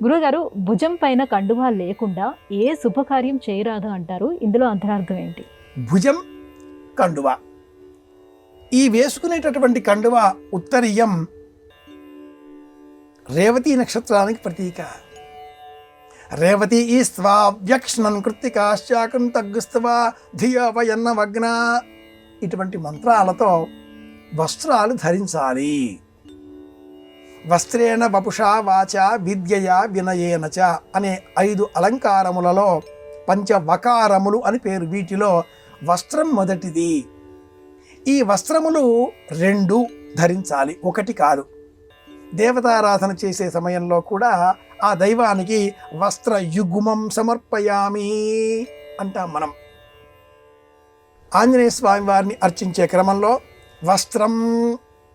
గురువుగారు, భుజం పైన కండువా లేకుండా ఏ శుభకార్యం చేయరాదు అంటారు. ఇందులో అంతరార్థం ఏంటి? భుజం కండువ, ఈ వేసుకునేటటువంటి కండువ ఉత్తరీయం రేవతి నక్షత్రానికి ప్రతీక. రేవతి ఈ స్వా వ్యక్ష్ణన్ కృత్తికాశ్చాకం తగ్గుస్తవా ధియోపయన్న వగ్న, ఇటువంటి మంత్రాలతో వస్త్రాలు ధరించాలి. వస్త్రేణ వపుషా వాచ విద్యయా వినయేన చ అనే 5 అలంకారములలో పంచవకారములు అని పేరు. వీటిలో వస్త్రం మొదటిది. ఈ వస్త్రములు 2 ధరించాలి, 1 కాదు. దేవతారాధన చేసే సమయంలో కూడా ఆ దైవానికి వస్త్ర యుగ్మం సమర్పయామి అంటాం మనం. ఆంజనేయ స్వామి వారిని అర్చించే క్రమంలో వస్త్రం,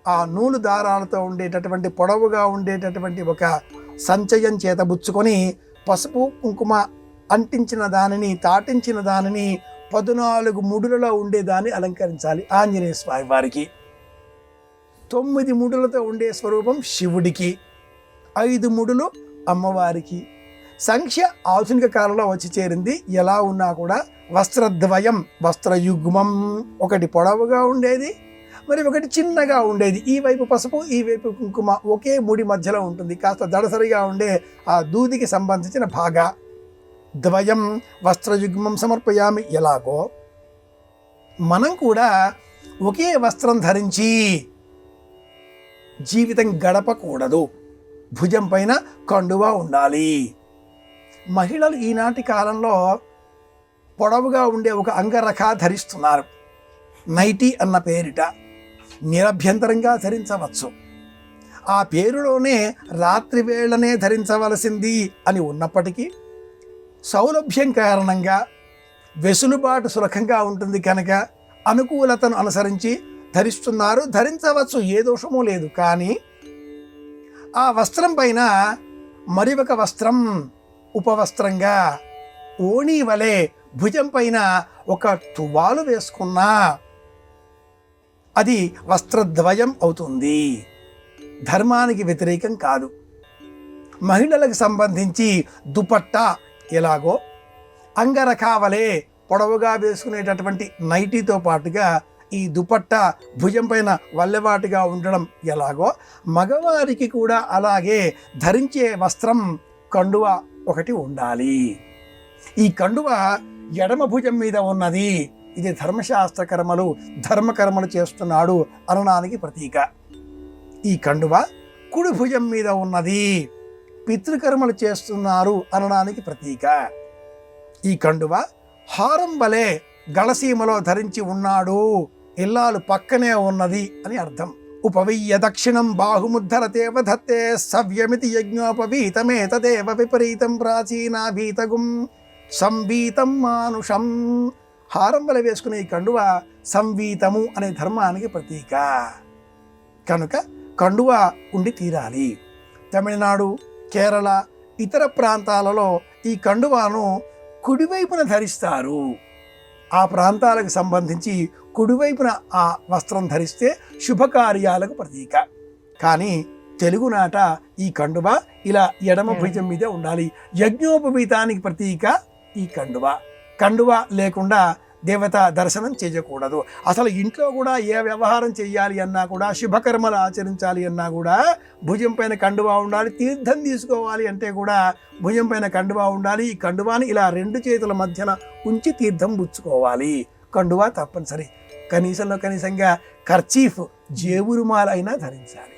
ఆ నూలు దారాలతో ఉండేటటువంటి పొడవుగా ఉండేటటువంటి ఒక సంచయం చేతబుచ్చుకొని పసుపు కుంకుమ అంటించిన దానిని, తాటించిన దానిని 14 ముడులలో ఉండేదాన్ని అలంకరించాలి ఆంజనేయ స్వామి వారికి. 9 ముడులతో ఉండే స్వరూపం శివుడికి, 5 ముడులు అమ్మవారికి. సంఖ్య ఆధునిక కాలంలో వచ్చి చేరింది. ఎలా ఉన్నా కూడా వస్త్రద్వయం, వస్త్రయుగ్మం, ఒకటి పొడవుగా ఉండేది, మరి ఒకటి చిన్నగా ఉండేది. ఈ వైపు పసుపు, ఈ వైపు కుంకుమ ఒకే ముడి మధ్యలో ఉంటుంది. కాస్త దడసరిగా ఉండే ఆ దూదికి సంబంధించిన భాగ ద్వయం వస్త్రయుగ్మం సమర్పయామి. ఎలాగో మనం కూడా ఒకే వస్త్రం ధరించి జీవితం గడపకూడదు. భుజం పైన కండువా ఉండాలి. మహిళలు ఈనాటి కాలంలో పొడవుగా ఉండే ఒక అంగరఖ ధరిస్తున్నారు. నైటీ అన్న పేరిట నిరభ్యంతరంగా ధరించవచ్చు. ఆ పేరులోనే రాత్రి వేళనే ధరించవలసింది అని ఉన్నప్పటికీ సౌలభ్యం కారణంగా వెసులుబాటు సులభంగా ఉంటుంది కనుక అనుకూలతను అనుసరించి ధరిస్తున్నారు. ధరించవచ్చు, ఏ దోషమూ లేదు. కానీ ఆ వస్త్రం పైన మరి ఒక వస్త్రం ఉపవస్త్రంగా ఓణీ వలె భుజం పైన ఒక తువ్వాలు వేసుకున్నా అది వస్త్రద్వయం అవుతుంది. ధర్మానికి వ్యతిరేకం కాదు. మహిళలకు సంబంధించి దుపట్టా ఎలాగో అంగరఖావలే పొడవుగా వేసుకునేటటువంటి నైటీతో పాటుగా ఈ దుపట్టా భుజం పైన వల్లెవాటిగా ఉండడం ఎలాగో మగవారికి కూడా అలాగే ధరించే వస్త్రం కండువ ఒకటి ఉండాలి. ఈ కండువ ఎడమ భుజం మీద ఉన్నది. ఇది ధర్మశాస్త్ర కర్మలు, ధర్మకర్మలు చేస్తున్నాడు అనడానికి ప్రతీక. ఈ కండువ కుడి భుజం మీద ఉన్నది, పితృకర్మలు చేస్తున్నారు అనడానికి ప్రతీక. ఈ కండువ హారం వలె గళసీమలో ధరించి ఉన్నాడు, ఇల్లాలు పక్కనే ఉన్నది అని అర్థం. ఉపవీయ దక్షిణం బాహుముద్ధరతేవ ధత్తే సవ్యమితి యజ్ఞోపవీతమే తదేవ విపరీతం ప్రాచీనాభీతగుం సంవీతం మానుషం. హారం వల వేసుకునే ఈ కండువ సంవీతము అనే ధర్మానికి ప్రతీక కనుక కండువ ఉండి తీరాలి. తమిళనాడు, కేరళ, ఇతర ప్రాంతాలలో ఈ కండువాను కుడివైపున ధరిస్తారు. ఆ ప్రాంతాలకు సంబంధించి కుడివైపున ఆ వస్త్రం ధరిస్తే శుభకార్యాలకు ప్రతీక. కానీ తెలుగునాట ఈ కండువ ఇలా ఎడమ భుజం మీద ఉండాలి. యజ్ఞోపవీతానికి ప్రతీక ఈ కండువ. కండువ లేకుండా దేవత దర్శనం చేయకూడదు. అసలు ఇంట్లో కూడా ఏ వ్యవహారం చేయాలి అన్నా కూడా, శుభకర్మలు ఆచరించాలి అన్నా కూడా భుజం పైన కండువా ఉండాలి. తీర్థం తీసుకోవాలి అంటే కూడా భుజం పైన కండువా ఉండాలి. ఈ కండువాని ఇలా 2 చేతుల మధ్యన ఉంచి తీర్థం పుచ్చుకోవాలి. కండువా తప్పనిసరి. కనీసంగా కర్చీఫ్, జేబురుమాలైనా ధరించాలి.